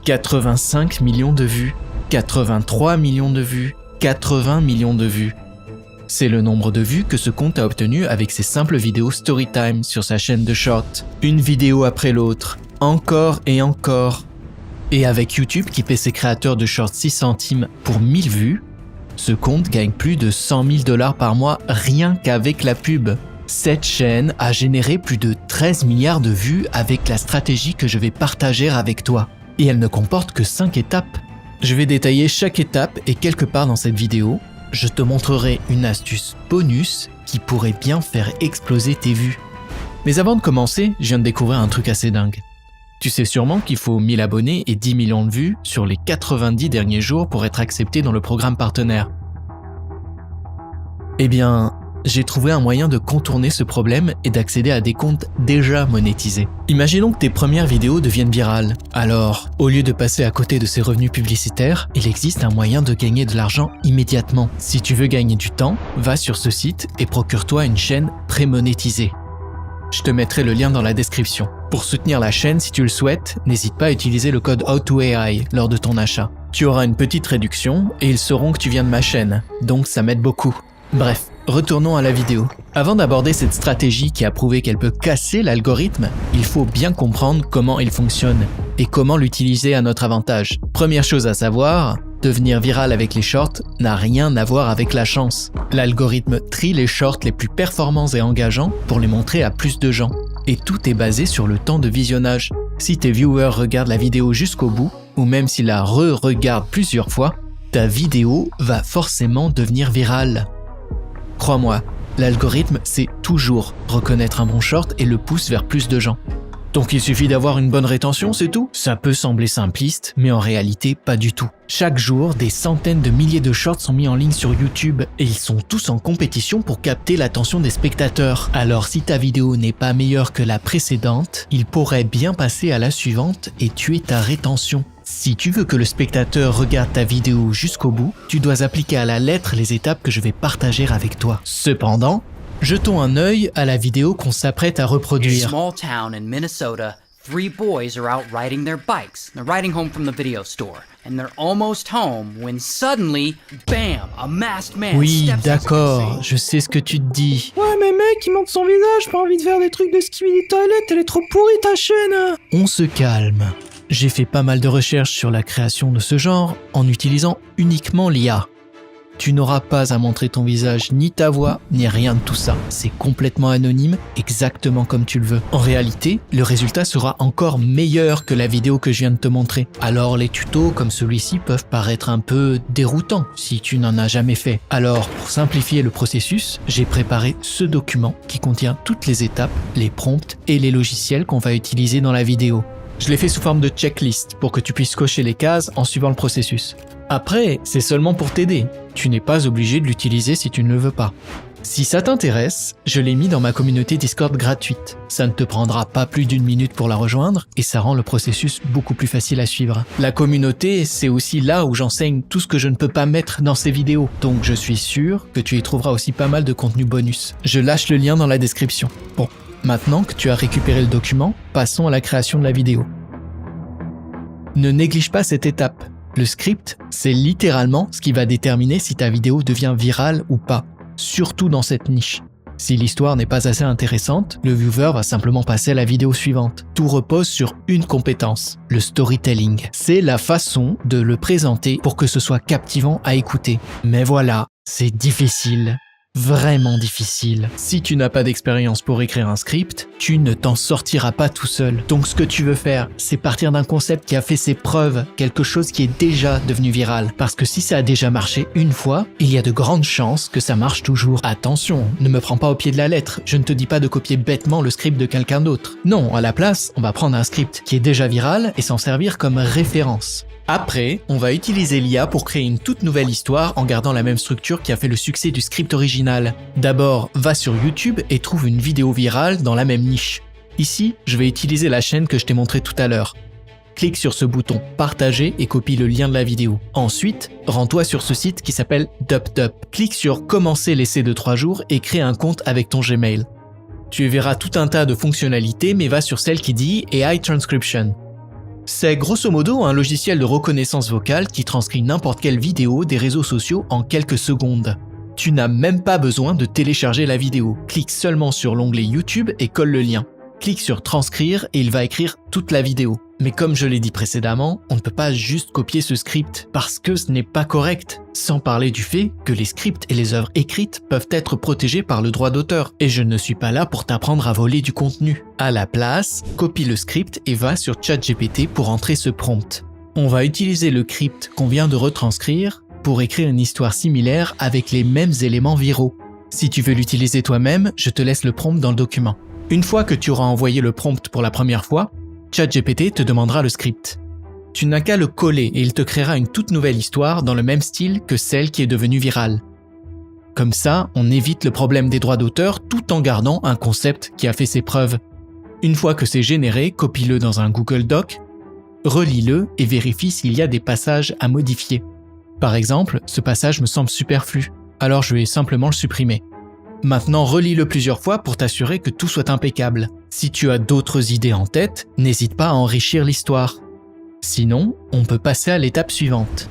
85 millions de vues, 83 millions de vues, 80 millions de vues. C'est le nombre de vues que ce compte a obtenu avec ses simples vidéos Storytime sur sa chaîne de short. Une vidéo après l'autre, encore et encore. Et avec YouTube qui paie ses créateurs de short 6 centimes pour 1000 vues, ce compte gagne plus de 100 000 $ par mois rien qu'avec la pub. Cette chaîne a généré plus de 13 milliards de vues avec la stratégie que je vais partager avec toi. Et elle ne comporte que 5 étapes. Je vais détailler chaque étape et quelque part dans cette vidéo, je te montrerai une astuce bonus qui pourrait bien faire exploser tes vues. Mais avant de commencer, je viens de découvrir un truc assez dingue. Tu sais sûrement qu'il faut 1000 abonnés et 10 millions de vues sur les 90 derniers jours pour être accepté dans le programme partenaire. Eh bien, j'ai trouvé un moyen de contourner ce problème et d'accéder à des comptes déjà monétisés. Imaginons que tes premières vidéos deviennent virales. Alors, au lieu de passer à côté de ces revenus publicitaires, il existe un moyen de gagner de l'argent immédiatement. Si tu veux gagner du temps, va sur ce site et procure-toi une chaîne pré-monétisée. Je te mettrai le lien dans la description. Pour soutenir la chaîne, si tu le souhaites, n'hésite pas à utiliser le code HowToAI lors de ton achat. Tu auras une petite réduction et ils sauront que tu viens de ma chaîne, donc ça m'aide beaucoup. Bref, retournons à la vidéo. Avant d'aborder cette stratégie qui a prouvé qu'elle peut casser l'algorithme, il faut bien comprendre comment il fonctionne et comment l'utiliser à notre avantage. Première chose à savoir, devenir viral avec les shorts n'a rien à voir avec la chance. L'algorithme trie les shorts les plus performants et engageants pour les montrer à plus de gens. Et tout est basé sur le temps de visionnage. Si tes viewers regardent la vidéo jusqu'au bout, ou même s'ils la re-regardent plusieurs fois, ta vidéo va forcément devenir virale. Crois-moi, l'algorithme sait toujours reconnaître un bon short et le pousse vers plus de gens. Donc il suffit d'avoir une bonne rétention, c'est tout? Ça peut sembler simpliste, mais en réalité pas du tout. Chaque jour, des centaines de milliers de shorts sont mis en ligne sur YouTube et ils sont tous en compétition pour capter l'attention des spectateurs. Alors si ta vidéo n'est pas meilleure que la précédente, il pourrait bien passer à la suivante et tuer ta rétention. Si tu veux que le spectateur regarde ta vidéo jusqu'au bout, tu dois appliquer à la lettre les étapes que je vais partager avec toi. Cependant, jetons un œil à la vidéo qu'on s'apprête à reproduire. Small town in Minnesota, 3 boys are out riding their bikes. They're riding home from the video store, and they're almost home when suddenly, bam, a masked man Oui, steps d'accord, je sais ce que tu te dis. Ouais mais mec, il montre son visage, pas envie de faire des trucs de skibidi toilette, elle est trop pourrie ta chaîne. On se calme. J'ai fait pas mal de recherches sur la création de ce genre en utilisant uniquement l'IA. Tu n'auras pas à montrer ton visage, ni ta voix, ni rien de tout ça. C'est complètement anonyme, exactement comme tu le veux. En réalité, le résultat sera encore meilleur que la vidéo que je viens de te montrer. Alors les tutos comme celui-ci peuvent paraître un peu déroutants si tu n'en as jamais fait. Alors pour simplifier le processus, j'ai préparé ce document qui contient toutes les étapes, les prompts et les logiciels qu'on va utiliser dans la vidéo. Je l'ai fait sous forme de checklist pour que tu puisses cocher les cases en suivant le processus. Après, c'est seulement pour t'aider. Tu n'es pas obligé de l'utiliser si tu ne le veux pas. Si ça t'intéresse, je l'ai mis dans ma communauté Discord gratuite. Ça ne te prendra pas plus d'1 minute pour la rejoindre et ça rend le processus beaucoup plus facile à suivre. La communauté, c'est aussi là où j'enseigne tout ce que je ne peux pas mettre dans ces vidéos. Donc je suis sûr que tu y trouveras aussi pas mal de contenu bonus. Je lâche le lien dans la description. Bon, maintenant que tu as récupéré le document, passons à la création de la vidéo. Ne néglige pas cette étape. Le script, c'est littéralement ce qui va déterminer si ta vidéo devient virale ou pas, surtout dans cette niche. Si l'histoire n'est pas assez intéressante, le viewer va simplement passer à la vidéo suivante. Tout repose sur une compétence, le storytelling. C'est la façon de le présenter pour que ce soit captivant à écouter. Mais voilà, c'est difficile. Vraiment difficile. Si tu n'as pas d'expérience pour écrire un script, tu ne t'en sortiras pas tout seul. Donc ce que tu veux faire, c'est partir d'un concept qui a fait ses preuves, quelque chose qui est déjà devenu viral. Parce que si ça a déjà marché une fois, il y a de grandes chances que ça marche toujours. Attention, ne me prends pas au pied de la lettre, je ne te dis pas de copier bêtement le script de quelqu'un d'autre. Non, à la place, on va prendre un script qui est déjà viral et s'en servir comme référence. Après, on va utiliser l'IA pour créer une toute nouvelle histoire en gardant la même structure qui a fait le succès du script original. D'abord, va sur YouTube et trouve une vidéo virale dans la même niche. Ici, je vais utiliser la chaîne que je t'ai montrée tout à l'heure. Clique sur ce bouton « Partager » et copie le lien de la vidéo. Ensuite, rends-toi sur ce site qui s'appelle DupDup. Clique sur « Commencer l'essai de 3 jours » et crée un compte avec ton Gmail. Tu verras tout un tas de fonctionnalités, mais va sur celle qui dit « AI Transcription ». C'est grosso modo un logiciel de reconnaissance vocale qui transcrit n'importe quelle vidéo des réseaux sociaux en quelques secondes. Tu n'as même pas besoin de télécharger la vidéo. Clique seulement sur l'onglet YouTube et colle le lien. Clique sur transcrire et il va écrire toute la vidéo. Mais comme je l'ai dit précédemment, on ne peut pas juste copier ce script parce que ce n'est pas correct. Sans parler du fait que les scripts et les œuvres écrites peuvent être protégés par le droit d'auteur. Et je ne suis pas là pour t'apprendre à voler du contenu. À la place, copie le script et va sur ChatGPT pour entrer ce prompt. On va utiliser le script qu'on vient de retranscrire pour écrire une histoire similaire avec les mêmes éléments viraux. Si tu veux l'utiliser toi-même, je te laisse le prompt dans le document. Une fois que tu auras envoyé le prompt pour la première fois, ChatGPT te demandera le script. Tu n'as qu'à le coller et il te créera une toute nouvelle histoire dans le même style que celle qui est devenue virale. Comme ça, on évite le problème des droits d'auteur tout en gardant un concept qui a fait ses preuves. Une fois que c'est généré, copie-le dans un Google Doc, relis-le et vérifie s'il y a des passages à modifier. Par exemple, ce passage me semble superflu, alors je vais simplement le supprimer. Maintenant, relis-le plusieurs fois pour t'assurer que tout soit impeccable. Si tu as d'autres idées en tête, n'hésite pas à enrichir l'histoire. Sinon, on peut passer à l'étape suivante.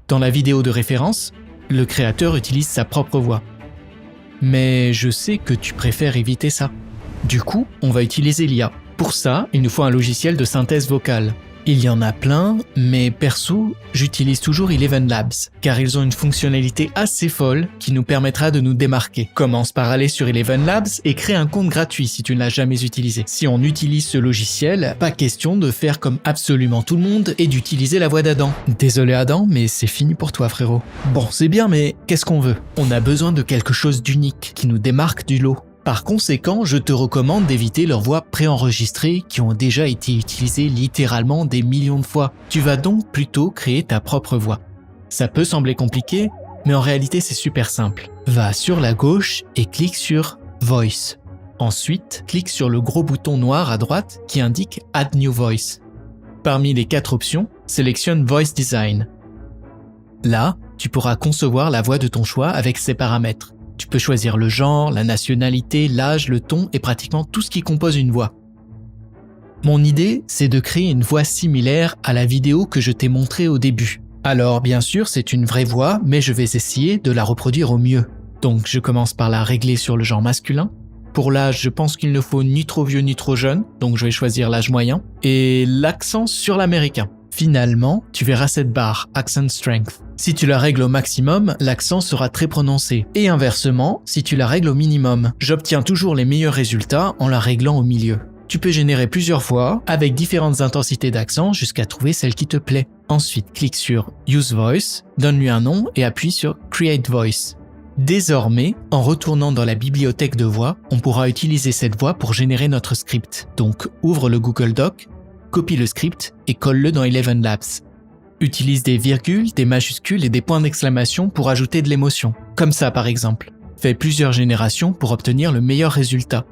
Dans la vidéo de référence, le créateur utilise sa propre voix. Mais je sais que tu préfères éviter ça. Du coup, on va utiliser l'IA. Pour ça, il nous faut un logiciel de synthèse vocale. Il y en a plein, mais perso, j'utilise toujours Eleven Labs, car ils ont une fonctionnalité assez folle qui nous permettra de nous démarquer. Commence par aller sur Eleven Labs et crée un compte gratuit si tu ne l'as jamais utilisé. Si on utilise ce logiciel, pas question de faire comme absolument tout le monde et d'utiliser la voix d'Adam. Désolé Adam, mais c'est fini pour toi frérot. Bon, c'est bien, mais qu'est-ce qu'on veut ? On a besoin de quelque chose d'unique, qui nous démarque du lot. Par conséquent, je te recommande d'éviter leurs voix préenregistrées qui ont déjà été utilisées littéralement des millions de fois. Tu vas donc plutôt créer ta propre voix. Ça peut sembler compliqué, mais en réalité c'est super simple. Va sur la gauche et clique sur Voice. Ensuite, clique sur le gros bouton noir à droite qui indique Add New Voice. Parmi les 4 options, sélectionne Voice Design. Là, tu pourras concevoir la voix de ton choix avec ses paramètres. Tu peux choisir le genre, la nationalité, l'âge, le ton et pratiquement tout ce qui compose une voix. Mon idée, c'est de créer une voix similaire à la vidéo que je t'ai montrée au début. Alors bien sûr, c'est une vraie voix, mais je vais essayer de la reproduire au mieux. Donc je commence par la régler sur le genre masculin. Pour l'âge, je pense qu'il ne faut ni trop vieux ni trop jeune, donc je vais choisir l'âge moyen. Et l'accent sur l'américain. Finalement, tu verras cette barre, Accent Strength. Si tu la règles au maximum, l'accent sera très prononcé. Et inversement, si tu la règles au minimum. J'obtiens toujours les meilleurs résultats en la réglant au milieu. Tu peux générer plusieurs fois, avec différentes intensités d'accent jusqu'à trouver celle qui te plaît. Ensuite, clique sur Use Voice, donne-lui un nom et appuie sur Create Voice. Désormais, en retournant dans la bibliothèque de voix, on pourra utiliser cette voix pour générer notre script. Donc, ouvre le Google Doc, copie le script et colle-le dans Eleven Labs. Utilise des virgules, des majuscules et des points d'exclamation pour ajouter de l'émotion. Comme ça par exemple. Fais plusieurs générations pour obtenir le meilleur résultat.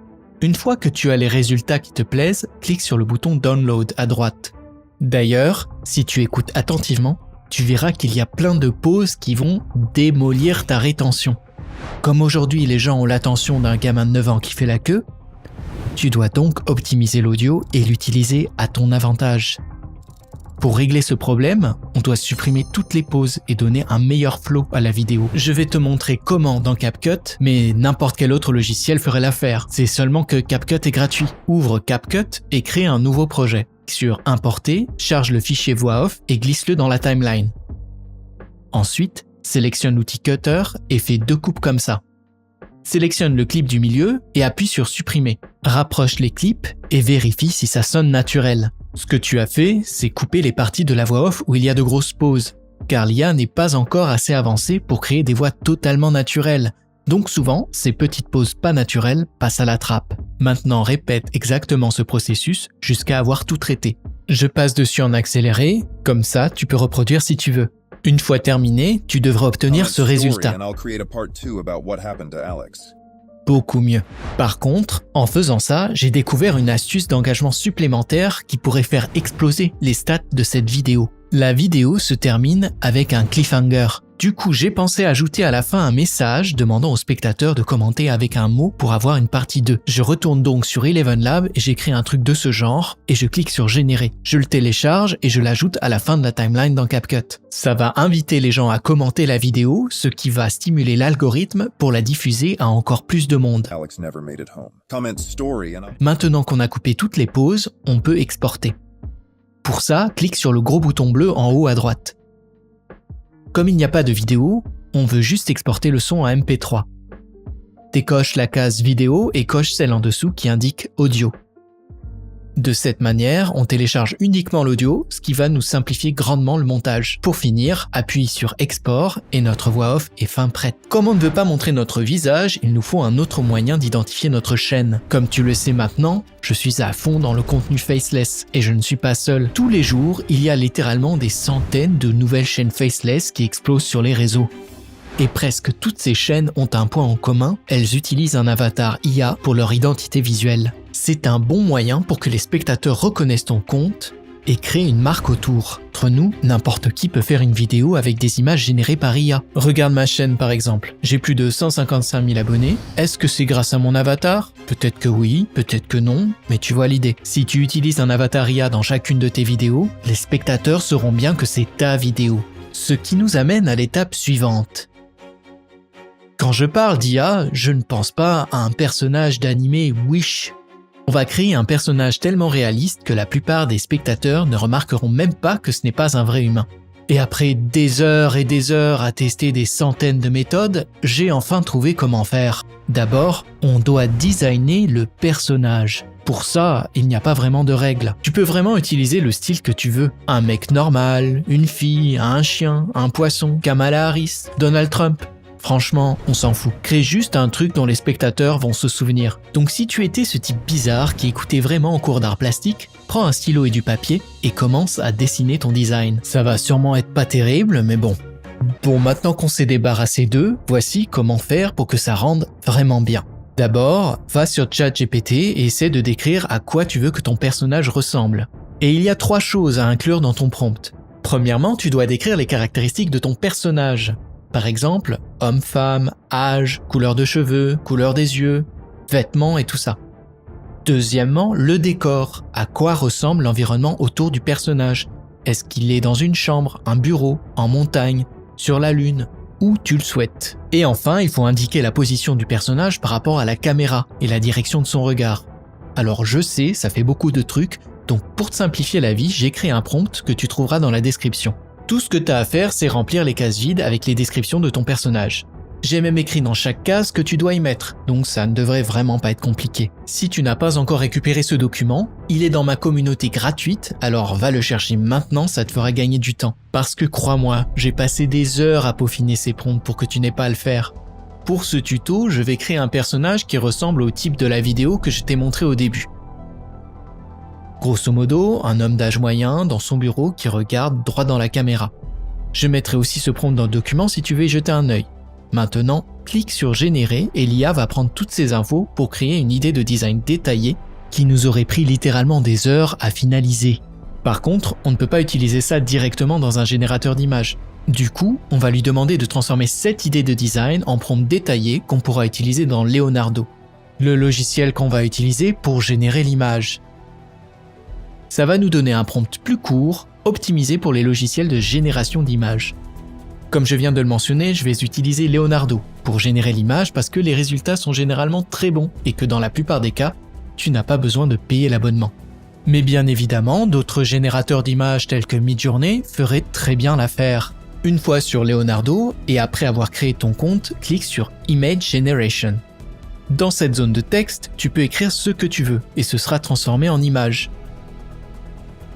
Une fois que tu as les résultats qui te plaisent, clique sur le bouton Download à droite. D'ailleurs, si tu écoutes attentivement, tu verras qu'il y a plein de pauses qui vont démolir ta rétention. Comme aujourd'hui les gens ont l'attention d'un gamin de 9 ans qui fait la queue, tu dois donc optimiser l'audio et l'utiliser à ton avantage. Pour régler ce problème, on doit supprimer toutes les pauses et donner un meilleur flow à la vidéo. Je vais te montrer comment dans CapCut, mais n'importe quel autre logiciel ferait l'affaire. C'est seulement que CapCut est gratuit. Ouvre CapCut et crée un nouveau projet. Sur Importer, charge le fichier voix off et glisse-le dans la timeline. Ensuite, sélectionne l'outil Cutter et fais 2 coupes comme ça. Sélectionne le clip du milieu et appuie sur Supprimer. Rapproche les clips et vérifie si ça sonne naturel. Ce que tu as fait, c'est couper les parties de la voix off où il y a de grosses pauses, car l'IA n'est pas encore assez avancée pour créer des voix totalement naturelles. Donc souvent, ces petites pauses pas naturelles passent à la trappe. Maintenant, répète exactement ce processus jusqu'à avoir tout traité. Je passe dessus en accéléré, comme ça tu peux reproduire si tu veux. Une fois terminé, tu devrais obtenir ce résultat. Beaucoup mieux. Par contre, en faisant ça, j'ai découvert une astuce d'engagement supplémentaire qui pourrait faire exploser les stats de cette vidéo. La vidéo se termine avec un cliffhanger. Du coup, j'ai pensé ajouter à la fin un message demandant au spectateur de commenter avec un mot pour avoir une partie 2. Je retourne donc sur ElevenLabs et j'écris un truc de ce genre et je clique sur générer. Je le télécharge et je l'ajoute à la fin de la timeline dans CapCut. Ça va inviter les gens à commenter la vidéo, ce qui va stimuler l'algorithme pour la diffuser à encore plus de monde. Maintenant qu'on a coupé toutes les pauses, on peut exporter. Pour ça, clique sur le gros bouton bleu en haut à droite. Comme il n'y a pas de vidéo, on veut juste exporter le son en MP3. Décoche la case vidéo et coche celle en dessous qui indique audio. De cette manière, on télécharge uniquement l'audio, ce qui va nous simplifier grandement le montage. Pour finir, appuie sur export et notre voix off est fin prête. Comme on ne veut pas montrer notre visage, il nous faut un autre moyen d'identifier notre chaîne. Comme tu le sais maintenant, je suis à fond dans le contenu faceless et je ne suis pas seul. Tous les jours, il y a littéralement des centaines de nouvelles chaînes faceless qui explosent sur les réseaux. Et presque toutes ces chaînes ont un point en commun, elles utilisent un avatar IA pour leur identité visuelle. C'est un bon moyen pour que les spectateurs reconnaissent ton compte et créent une marque autour. Entre nous, n'importe qui peut faire une vidéo avec des images générées par IA. Regarde ma chaîne par exemple, j'ai plus de 155 000 abonnés. Est-ce que c'est grâce à mon avatar ? Peut-être que oui, peut-être que non, mais tu vois l'idée. Si tu utilises un avatar IA dans chacune de tes vidéos, les spectateurs sauront bien que c'est ta vidéo. Ce qui nous amène à l'étape suivante. Quand je parle d'IA, je ne pense pas à un personnage d'animé Wish. On va créer un personnage tellement réaliste que la plupart des spectateurs ne remarqueront même pas que ce n'est pas un vrai humain. Et après des heures et des heures à tester des centaines de méthodes, j'ai enfin trouvé comment faire. D'abord, on doit designer le personnage. Pour ça, il n'y a pas vraiment de règles. Tu peux vraiment utiliser le style que tu veux. Un mec normal, une fille, un chien, un poisson, Kamala Harris, Donald Trump. Franchement, on s'en fout. Crée juste un truc dont les spectateurs vont se souvenir. Donc si tu étais ce type bizarre qui écoutait vraiment en cours d'art plastique, prends un stylo et du papier et commence à dessiner ton design. Ça va sûrement être pas terrible, mais bon. Bon, maintenant qu'on s'est débarrassé d'eux, voici comment faire pour que ça rende vraiment bien. D'abord, va sur ChatGPT et essaie de décrire à quoi tu veux que ton personnage ressemble. Et il y a 3 choses à inclure dans ton prompt. Premièrement, tu dois décrire les caractéristiques de ton personnage. Par exemple, homme-femme, âge, couleur de cheveux, couleur des yeux, vêtements et tout ça. Deuxièmement, le décor. À quoi ressemble l'environnement autour du personnage ? Est-ce qu'il est dans une chambre, un bureau, en montagne, sur la lune ? Où tu le souhaites. Et enfin, il faut indiquer la position du personnage par rapport à la caméra et la direction de son regard. Alors je sais, ça fait beaucoup de trucs, donc pour te simplifier la vie, j'ai créé un prompt que tu trouveras dans la description. Tout ce que tu as à faire, c'est remplir les cases vides avec les descriptions de ton personnage. J'ai même écrit dans chaque case que tu dois y mettre, donc ça ne devrait vraiment pas être compliqué. Si tu n'as pas encore récupéré ce document, il est dans ma communauté gratuite, alors va le chercher maintenant, ça te fera gagner du temps. Parce que crois-moi, j'ai passé des heures à peaufiner ces prompts pour que tu n'aies pas à le faire. Pour ce tuto, je vais créer un personnage qui ressemble au type de la vidéo que je t'ai montré au début. Grosso modo, un homme d'âge moyen dans son bureau qui regarde droit dans la caméra. Je mettrai aussi ce prompt dans le document si tu veux y jeter un œil. Maintenant, clique sur générer et l'IA va prendre toutes ces infos pour créer une idée de design détaillée qui nous aurait pris littéralement des heures à finaliser. Par contre, on ne peut pas utiliser ça directement dans un générateur d'images. Du coup, on va lui demander de transformer cette idée de design en prompt détaillé qu'on pourra utiliser dans Leonardo, le logiciel qu'on va utiliser pour générer l'image. Ça va nous donner un prompt plus court, optimisé pour les logiciels de génération d'images. Comme je viens de le mentionner, je vais utiliser Leonardo pour générer l'image parce que les résultats sont généralement très bons et que dans la plupart des cas, tu n'as pas besoin de payer l'abonnement. Mais bien évidemment, d'autres générateurs d'images tels que Midjourney feraient très bien l'affaire. Une fois sur Leonardo et après avoir créé ton compte, clique sur Image Generation. Dans cette zone de texte, tu peux écrire ce que tu veux et ce sera transformé en image.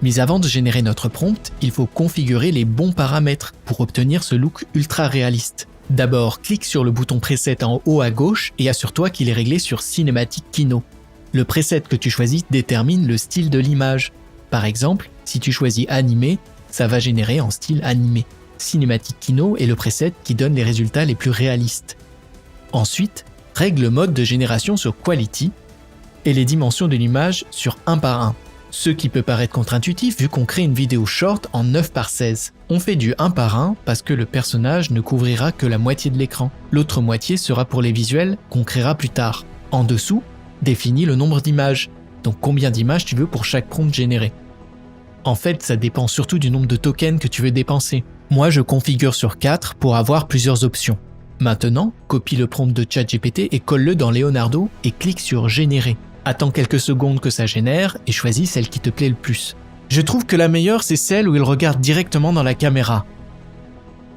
Mais avant de générer notre prompt, il faut configurer les bons paramètres pour obtenir ce look ultra réaliste. D'abord, clique sur le bouton preset en haut à gauche et assure-toi qu'il est réglé sur Cinematic Kino. Le preset que tu choisis détermine le style de l'image. Par exemple, si tu choisis animé, ça va générer en style animé. Cinematic Kino est le preset qui donne les résultats les plus réalistes. Ensuite, règle le mode de génération sur Quality et les dimensions de l'image sur 1 par 1. Ce qui peut paraître contre-intuitif vu qu'on crée une vidéo short en 9:16. On fait du 1 par 1 parce que le personnage ne couvrira que la moitié de l'écran. L'autre moitié sera pour les visuels qu'on créera plus tard. En dessous, définis le nombre d'images. Donc combien d'images tu veux pour chaque prompt généré. En fait, ça dépend surtout du nombre de tokens que tu veux dépenser. Moi, je configure sur 4 pour avoir plusieurs options. Maintenant, copie le prompt de ChatGPT et colle-le dans Leonardo et clique sur Générer. Attends quelques secondes que ça génère et choisis celle qui te plaît le plus. Je trouve que la meilleure, c'est celle où il regarde directement dans la caméra.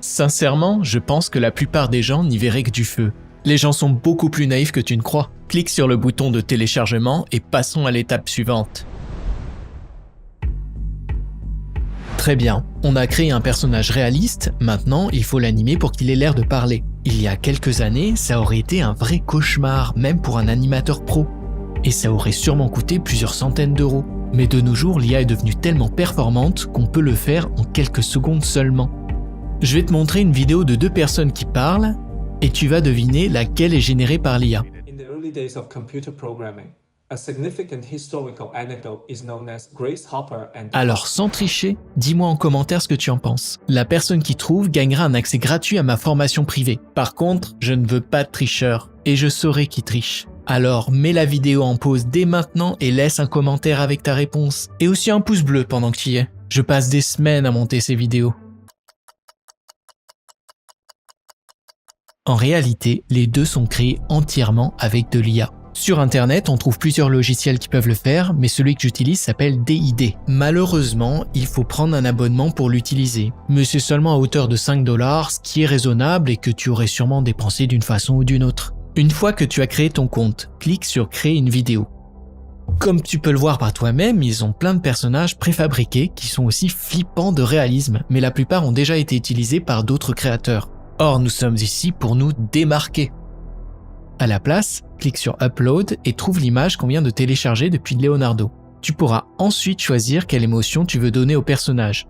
Sincèrement, je pense que la plupart des gens n'y verraient que du feu. Les gens sont beaucoup plus naïfs que tu ne crois. Clique sur le bouton de téléchargement et passons à l'étape suivante. Très bien, on a créé un personnage réaliste, maintenant il faut l'animer pour qu'il ait l'air de parler. Il y a quelques années, ça aurait été un vrai cauchemar, même pour un animateur pro. Et ça aurait sûrement coûté plusieurs centaines d'euros. Mais de nos jours, l'IA est devenue tellement performante qu'on peut le faire en quelques secondes seulement. Je vais te montrer une vidéo de 2 personnes qui parlent et tu vas deviner laquelle est générée par l'IA. In the early days of computer programming, a significant historical anecdote is known as Grace Hopper and... Alors sans tricher, dis-moi en commentaire ce que tu en penses. La personne qui trouve gagnera un accès gratuit à ma formation privée. Par contre, je ne veux pas de tricheur et je saurai qui triche. Alors mets la vidéo en pause dès maintenant et laisse un commentaire avec ta réponse. Et aussi un pouce bleu pendant que tu y es. Je passe des semaines à monter ces vidéos. En réalité, les deux sont créés entièrement avec de l'IA. Sur internet, on trouve plusieurs logiciels qui peuvent le faire, mais celui que j'utilise s'appelle DID. Malheureusement, il faut prendre un abonnement pour l'utiliser. Mais c'est seulement à hauteur de 5$, ce qui est raisonnable et que tu aurais sûrement dépensé d'une façon ou d'une autre. Une fois que tu as créé ton compte, clique sur Créer une vidéo. Comme tu peux le voir par toi-même, ils ont plein de personnages préfabriqués qui sont aussi flippants de réalisme, mais la plupart ont déjà été utilisés par d'autres créateurs. Or, nous sommes ici pour nous démarquer. À la place, clique sur Upload et trouve l'image qu'on vient de télécharger depuis Leonardo. Tu pourras ensuite choisir quelle émotion tu veux donner au personnage.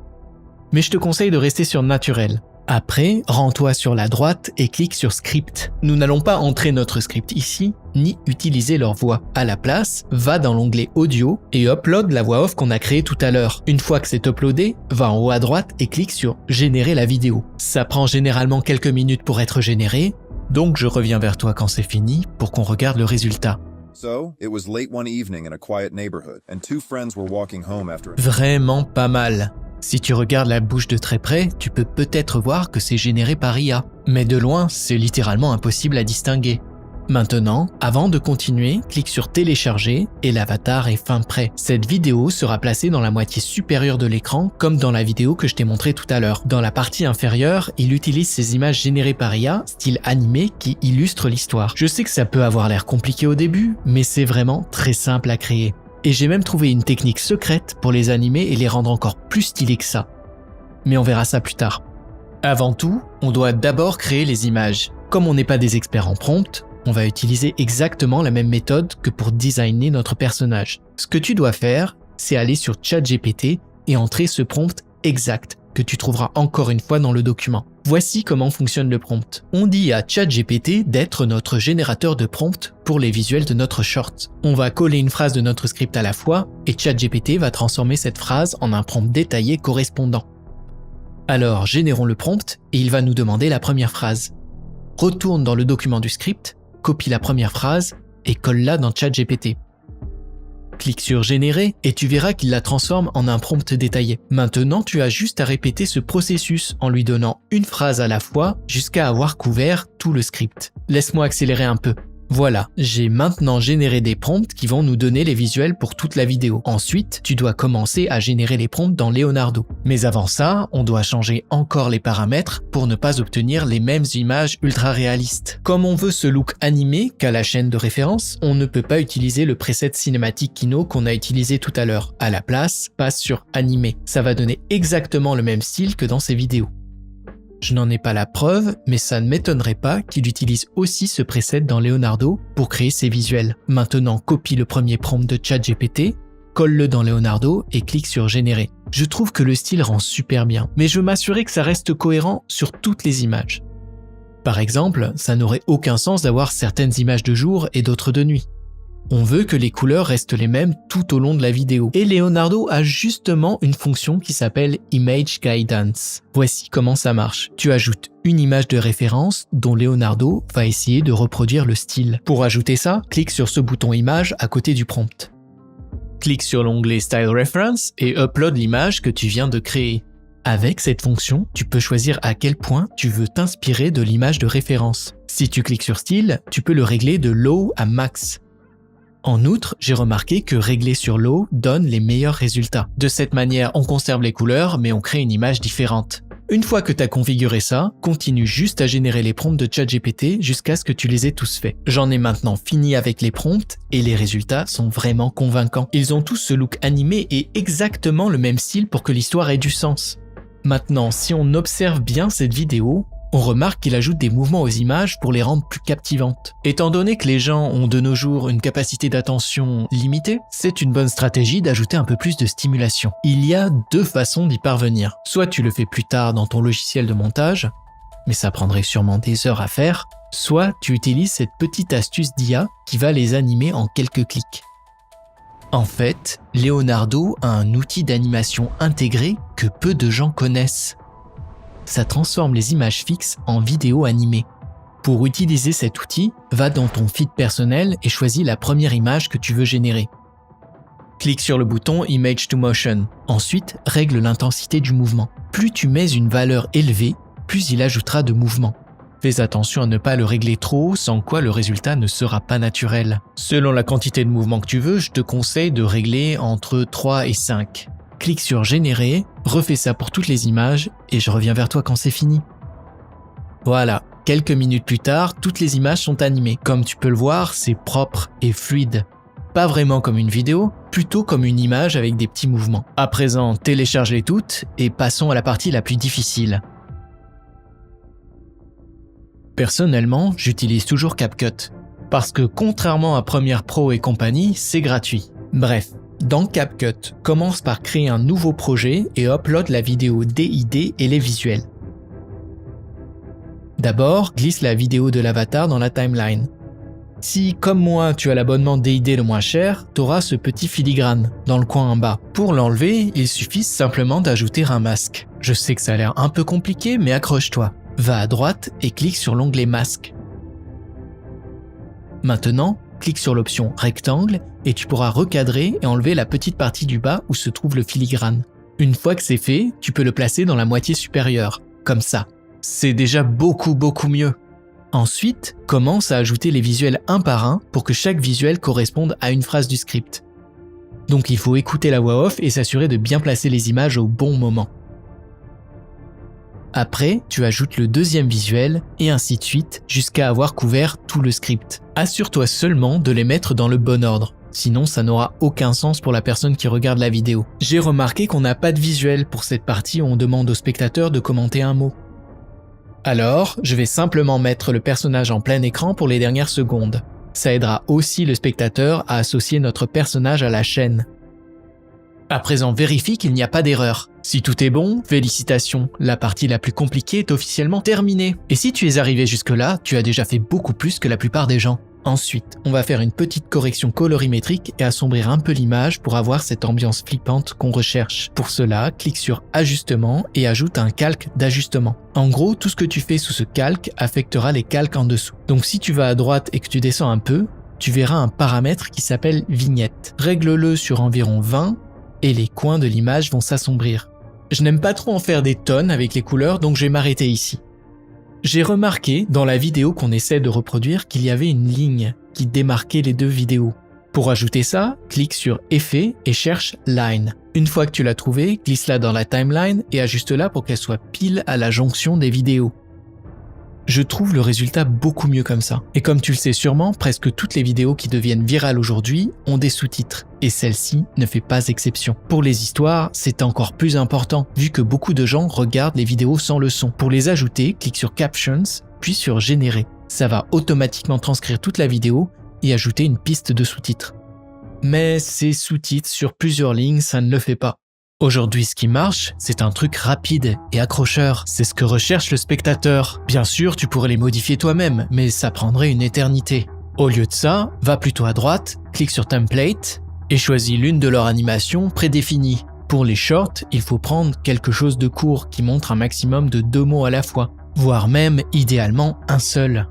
Mais je te conseille de rester sur Naturel. Après, rends-toi sur la droite et clique sur Script. Nous n'allons pas entrer notre script ici, ni utiliser leur voix. À la place, va dans l'onglet Audio et upload la voix off qu'on a créée tout à l'heure. Une fois que c'est uploadé, va en haut à droite et clique sur Générer la vidéo. Ça prend généralement quelques minutes pour être généré, donc je reviens vers toi quand c'est fini pour qu'on regarde le résultat. So, it was late one evening in a quiet neighborhood, and 2 friends were walking home after... Vraiment pas mal. Si tu regardes la bouche de très près, tu peux peut-être voir que c'est généré par IA. Mais de loin, c'est littéralement impossible à distinguer. Maintenant, avant de continuer, clique sur Télécharger et l'avatar est fin prêt. Cette vidéo sera placée dans la moitié supérieure de l'écran, comme dans la vidéo que je t'ai montrée tout à l'heure. Dans la partie inférieure, il utilise ces images générées par IA, style animé, qui illustrent l'histoire. Je sais que ça peut avoir l'air compliqué au début, mais c'est vraiment très simple à créer. Et j'ai même trouvé une technique secrète pour les animer et les rendre encore plus stylés que ça. Mais on verra ça plus tard. Avant tout, on doit d'abord créer les images. Comme on n'est pas des experts en prompt, on va utiliser exactement la même méthode que pour designer notre personnage. Ce que tu dois faire, c'est aller sur ChatGPT et entrer ce prompt exact que tu trouveras encore une fois dans le document. Voici comment fonctionne le prompt. On dit à ChatGPT d'être notre générateur de prompt pour les visuels de notre short. On va coller une phrase de notre script à la fois et ChatGPT va transformer cette phrase en un prompt détaillé correspondant. Alors, générons le prompt et il va nous demander la première phrase. Retourne dans le document du script, copie la première phrase et colle-la dans ChatGPT. Clique sur Générer et tu verras qu'il la transforme en un prompt détaillé. Maintenant, tu as juste à répéter ce processus en lui donnant une phrase à la fois jusqu'à avoir couvert tout le script. Laisse-moi accélérer un peu. Voilà, j'ai maintenant généré des prompts qui vont nous donner les visuels pour toute la vidéo. Ensuite, tu dois commencer à générer les prompts dans Leonardo. Mais avant ça, on doit changer encore les paramètres pour ne pas obtenir les mêmes images ultra réalistes. Comme on veut ce look animé qu'a la chaîne de référence, on ne peut pas utiliser le preset cinématique Kino qu'on a utilisé tout à l'heure. À la place, passe sur animé. Ça va donner exactement le même style que dans ces vidéos. Je n'en ai pas la preuve, mais ça ne m'étonnerait pas qu'il utilise aussi ce preset dans Leonardo pour créer ses visuels. Maintenant, copie le premier prompt de ChatGPT, colle-le dans Leonardo et clique sur Générer. Je trouve que le style rend super bien, mais je veux m'assurer que ça reste cohérent sur toutes les images. Par exemple, ça n'aurait aucun sens d'avoir certaines images de jour et d'autres de nuit. On veut que les couleurs restent les mêmes tout au long de la vidéo. Et Leonardo a justement une fonction qui s'appelle Image Guidance. Voici comment ça marche. Tu ajoutes une image de référence dont Leonardo va essayer de reproduire le style. Pour ajouter ça, clique sur ce bouton image à côté du prompt. Clique sur l'onglet Style Reference et upload l'image que tu viens de créer. Avec cette fonction, tu peux choisir à quel point tu veux t'inspirer de l'image de référence. Si tu cliques sur Style, tu peux le régler de Low à Max. En outre, j'ai remarqué que régler sur Low donne les meilleurs résultats. De cette manière, on conserve les couleurs, mais on crée une image différente. Une fois que tu as configuré ça, continue juste à générer les prompts de ChatGPT jusqu'à ce que tu les aies tous faits. J'en ai maintenant fini avec les prompts et les résultats sont vraiment convaincants. Ils ont tous ce look animé et exactement le même style pour que l'histoire ait du sens. Maintenant, si on observe bien cette vidéo, on remarque qu'il ajoute des mouvements aux images pour les rendre plus captivantes. Étant donné que les gens ont de nos jours une capacité d'attention limitée, c'est une bonne stratégie d'ajouter un peu plus de stimulation. Il y a 2 façons d'y parvenir. Soit tu le fais plus tard dans ton logiciel de montage, mais ça prendrait sûrement des heures à faire, soit tu utilises cette petite astuce d'IA qui va les animer en quelques clics. En fait, Leonardo a un outil d'animation intégré que peu de gens connaissent. Ça transforme les images fixes en vidéos animées. Pour utiliser cet outil, va dans ton feed personnel et choisis la première image que tu veux générer. Clique sur le bouton Image to Motion. Ensuite, règle l'intensité du mouvement. Plus tu mets une valeur élevée, plus il ajoutera de mouvement. Fais attention à ne pas le régler trop haut, sans quoi le résultat ne sera pas naturel. Selon la quantité de mouvement que tu veux, je te conseille de régler entre 3 et 5. Clique sur Générer, refais ça pour toutes les images et je reviens vers toi quand c'est fini. Voilà, quelques minutes plus tard, toutes les images sont animées. Comme tu peux le voir, c'est propre et fluide. Pas vraiment comme une vidéo, plutôt comme une image avec des petits mouvements. À présent, télécharge-les toutes et passons à la partie la plus difficile. Personnellement, j'utilise toujours CapCut, parce que contrairement à Premiere Pro et compagnie, c'est gratuit. Bref, dans CapCut, commence par créer un nouveau projet et upload la vidéo DID et les visuels. D'abord, glisse la vidéo de l'avatar dans la timeline. Si, comme moi, tu as l'abonnement DID le moins cher, tu auras ce petit filigrane dans le coin en bas. Pour l'enlever, il suffit simplement d'ajouter un masque. Je sais que ça a l'air un peu compliqué, mais accroche-toi. Va à droite et clique sur l'onglet Masque. Maintenant, clique sur l'option Rectangle et tu pourras recadrer et enlever la petite partie du bas où se trouve le filigrane. Une fois que c'est fait, tu peux le placer dans la moitié supérieure, comme ça. C'est déjà beaucoup mieux. Ensuite, commence à ajouter les visuels un par un pour que chaque visuel corresponde à une phrase du script. Donc il faut écouter la voix off et s'assurer de bien placer les images au bon moment. Après, tu ajoutes le deuxième visuel et ainsi de suite jusqu'à avoir couvert tout le script. Assure-toi seulement de les mettre dans le bon ordre, sinon ça n'aura aucun sens pour la personne qui regarde la vidéo. J'ai remarqué qu'on n'a pas de visuel pour cette partie où on demande au spectateur de commenter un mot. Alors, je vais simplement mettre le personnage en plein écran pour les dernières secondes. Ça aidera aussi le spectateur à associer notre personnage à la chaîne. À présent, vérifie qu'il n'y a pas d'erreur. Si tout est bon, félicitations, la partie la plus compliquée est officiellement terminée. Et si tu es arrivé jusque-là, tu as déjà fait beaucoup plus que la plupart des gens. Ensuite, on va faire une petite correction colorimétrique et assombrir un peu l'image pour avoir cette ambiance flippante qu'on recherche. Pour cela, clique sur Ajustement et ajoute un calque d'ajustement. En gros, tout ce que tu fais sous ce calque affectera les calques en dessous. Donc si tu vas à droite et que tu descends un peu, tu verras un paramètre qui s'appelle Vignette. Règle-le sur environ 20 et les coins de l'image vont s'assombrir. Je n'aime pas trop en faire des tonnes avec les couleurs, donc je vais m'arrêter ici. J'ai remarqué dans la vidéo qu'on essaie de reproduire qu'il y avait une ligne qui démarquait les deux vidéos. Pour ajouter ça, clique sur Effet et cherche Line. Une fois que tu l'as trouvée, glisse-la dans la timeline et ajuste-la pour qu'elle soit pile à la jonction des vidéos. Je trouve le résultat beaucoup mieux comme ça. Et comme tu le sais sûrement, presque toutes les vidéos qui deviennent virales aujourd'hui ont des sous-titres. Et celle-ci ne fait pas exception. Pour les histoires, c'est encore plus important, vu que beaucoup de gens regardent les vidéos sans le son. Pour les ajouter, clique sur Captions, puis sur Générer. Ça va automatiquement transcrire toute la vidéo et ajouter une piste de sous-titres. Mais ces sous-titres sur plusieurs lignes, ça ne le fait pas. Aujourd'hui, ce qui marche, c'est un truc rapide et accrocheur. C'est ce que recherche le spectateur. Bien sûr, tu pourrais les modifier toi-même, mais ça prendrait une éternité. Au lieu de ça, va plutôt à droite, clique sur Template et choisis l'une de leurs animations prédéfinies. Pour les shorts, il faut prendre quelque chose de court qui montre un maximum de 2 mots à la fois, voire même idéalement un seul.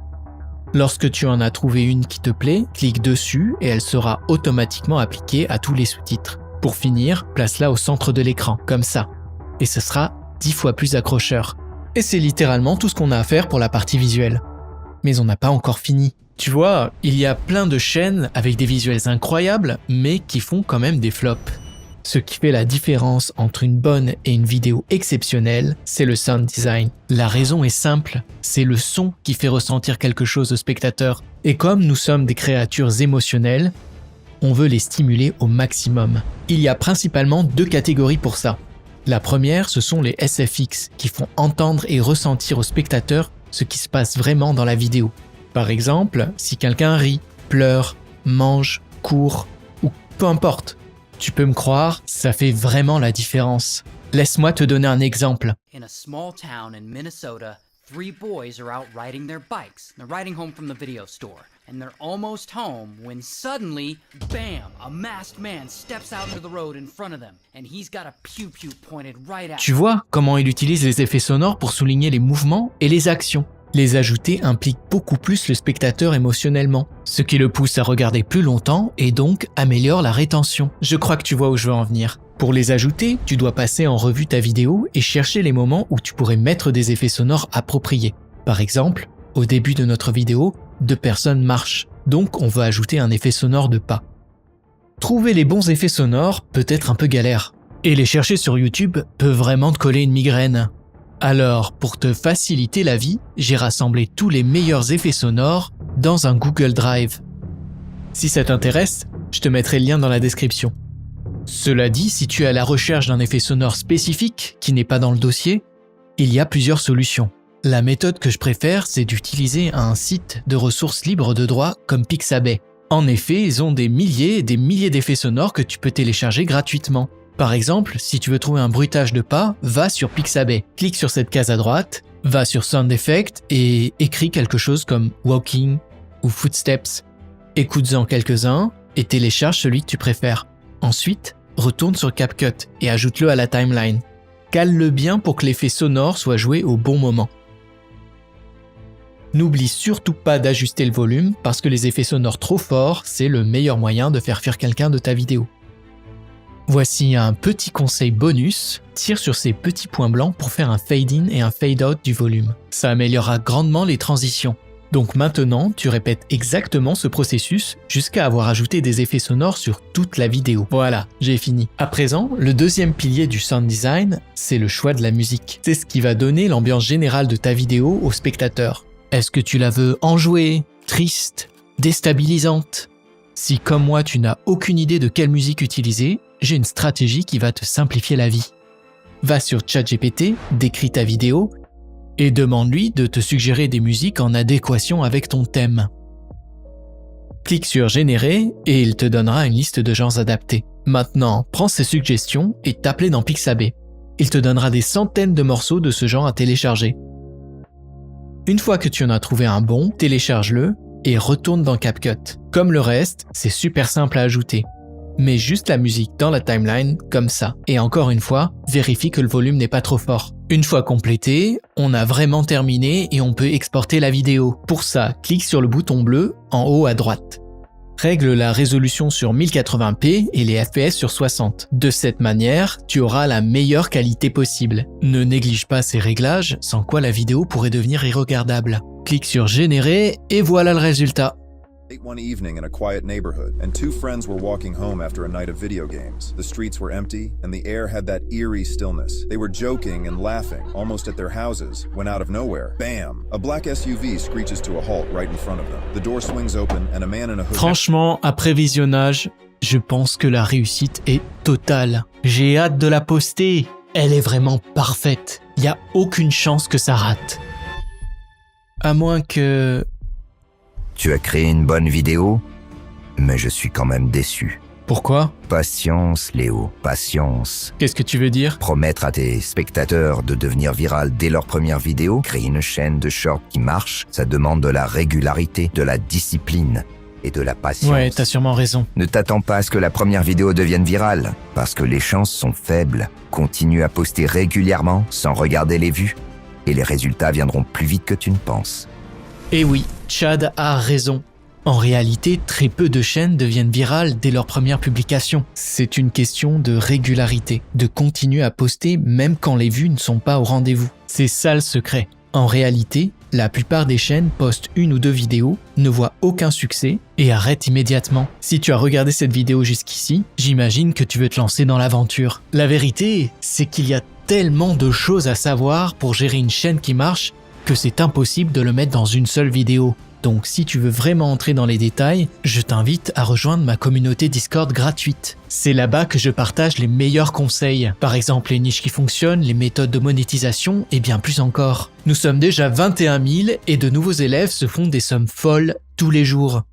Lorsque tu en as trouvé une qui te plaît, clique dessus et elle sera automatiquement appliquée à tous les sous-titres. Pour finir, place-la au centre de l'écran, comme ça. Et ce sera 10 fois plus accrocheur. Et c'est littéralement tout ce qu'on a à faire pour la partie visuelle. Mais on n'a pas encore fini. Tu vois, il y a plein de chaînes avec des visuels incroyables, mais qui font quand même des flops. Ce qui fait la différence entre une bonne et une vidéo exceptionnelle, c'est le sound design. La raison est simple, c'est le son qui fait ressentir quelque chose au spectateur. Et comme nous sommes des créatures émotionnelles, on veut les stimuler au maximum. Il y a principalement 2 catégories pour ça. La première, ce sont les SFX, qui font entendre et ressentir au spectateur ce qui se passe vraiment dans la vidéo. Par exemple, si quelqu'un rit, pleure, mange, court, ou peu importe, tu peux me croire, ça fait vraiment la différence. Laisse-moi te donner un exemple. In a small town in Minnesota, 3 boys are out riding their bikes. They're riding home from the video store. And they're almost home when suddenly, bam, a masked man steps out into the road in front of them. And he's got a pew-pew pointed right at Tu vois comment il utilise les effets sonores pour souligner les mouvements et les actions. Les ajouter implique beaucoup plus le spectateur émotionnellement, ce qui le pousse à regarder plus longtemps et donc améliore la rétention. Je crois que tu vois où je veux en venir. Pour les ajouter, tu dois passer en revue ta vidéo et chercher les moments où tu pourrais mettre des effets sonores appropriés. Par exemple, au début de notre vidéo, 2 personnes marchent, donc on veut ajouter un effet sonore de pas. Trouver les bons effets sonores peut être un peu galère, et les chercher sur YouTube peut vraiment te coller une migraine. Alors, pour te faciliter la vie, j'ai rassemblé tous les meilleurs effets sonores dans un Google Drive. Si ça t'intéresse, je te mettrai le lien dans la description. Cela dit, si tu es à la recherche d'un effet sonore spécifique qui n'est pas dans le dossier, il y a plusieurs solutions. La méthode que je préfère, c'est d'utiliser un site de ressources libres de droit comme Pixabay. En effet, ils ont des milliers et des milliers d'effets sonores que tu peux télécharger gratuitement. Par exemple, si tu veux trouver un bruitage de pas, va sur Pixabay. Clique sur cette case à droite, va sur Sound Effect et écris quelque chose comme Walking ou Footsteps. Écoute-en quelques-uns et télécharge celui que tu préfères. Ensuite, retourne sur CapCut et ajoute-le à la timeline. Cale-le bien pour que l'effet sonore soit joué au bon moment. N'oublie surtout pas d'ajuster le volume parce que les effets sonores trop forts, c'est le meilleur moyen de faire fuir quelqu'un de ta vidéo. Voici un petit conseil bonus, tire sur ces petits points blancs pour faire un fade-in et un fade-out du volume. Ça améliorera grandement les transitions. Donc maintenant, tu répètes exactement ce processus jusqu'à avoir ajouté des effets sonores sur toute la vidéo. Voilà, j'ai fini. À présent, le deuxième pilier du sound design, c'est le choix de la musique. C'est ce qui va donner l'ambiance générale de ta vidéo au spectateur. Est-ce que tu la veux enjouée, triste, déstabilisante ? Si comme moi tu n'as aucune idée de quelle musique utiliser, j'ai une stratégie qui va te simplifier la vie. Va sur ChatGPT, décris ta vidéo et demande-lui de te suggérer des musiques en adéquation avec ton thème. Clique sur Générer et il te donnera une liste de genres adaptés. Maintenant, prends ces suggestions et tape-les dans Pixabay. Il te donnera des centaines de morceaux de ce genre à télécharger. Une fois que tu en as trouvé un bon, télécharge-le et retourne dans CapCut. Comme le reste, c'est super simple à ajouter. Mets juste la musique dans la timeline, comme ça. Et encore une fois, vérifie que le volume n'est pas trop fort. Une fois complété, on a vraiment terminé et on peut exporter la vidéo. Pour ça, clique sur le bouton bleu en haut à droite. Règle la résolution sur 1080p et les FPS sur 60. De cette manière, tu auras la meilleure qualité possible. Ne néglige pas ces réglages, sans quoi la vidéo pourrait devenir irregardable. Clique sur Générer et voilà le résultat. Late one evening in a quiet neighborhood, and 2 friends were walking home after a night of video games. The streets were empty, and the air had that eerie stillness. They were joking and laughing, almost at their houses, when out of nowhere, bam! A black SUV screeches to a halt right in front of them. The door swings open, and a man in a hoodie... Franchement, après visionnage, je pense que la réussite est totale. J'ai hâte de la poster. Elle est vraiment parfaite. Il n'y a aucune chance que ça rate. À moins que... Tu as créé une bonne vidéo, mais je suis quand même déçu. Pourquoi? Patience, Léo, patience. Qu'est-ce que tu veux dire? Promettre à tes spectateurs de devenir viral dès leur première vidéo, créer une chaîne de shorts qui marche, ça demande de la régularité, de la discipline et de la patience. Ouais, t'as sûrement raison. Ne t'attends pas à ce que la première vidéo devienne virale, parce que les chances sont faibles. Continue à poster régulièrement, sans regarder les vues, et les résultats viendront plus vite que tu ne penses. Et oui, Chad a raison. En réalité, très peu de chaînes deviennent virales dès leur première publication. C'est une question de régularité, de continuer à poster même quand les vues ne sont pas au rendez-vous. C'est ça le secret. En réalité, la plupart des chaînes postent 1 ou 2 vidéos, ne voient aucun succès et arrêtent immédiatement. Si tu as regardé cette vidéo jusqu'ici, j'imagine que tu veux te lancer dans l'aventure. La vérité, c'est qu'il y a tellement de choses à savoir pour gérer une chaîne qui marche que c'est impossible de le mettre dans une seule vidéo. Donc si tu veux vraiment entrer dans les détails, je t'invite à rejoindre ma communauté Discord gratuite. C'est là-bas que je partage les meilleurs conseils, par exemple les niches qui fonctionnent, les méthodes de monétisation et bien plus encore. Nous sommes déjà 21 000 et de nouveaux élèves se font des sommes folles tous les jours.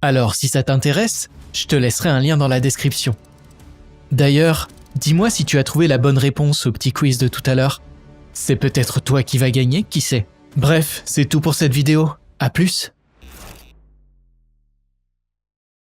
Alors si ça t'intéresse, je te laisserai un lien dans la description. D'ailleurs, dis-moi si tu as trouvé la bonne réponse au petit quiz de tout à l'heure. C'est peut-être toi qui vas gagner, qui sait. Bref, c'est tout pour cette vidéo. À plus.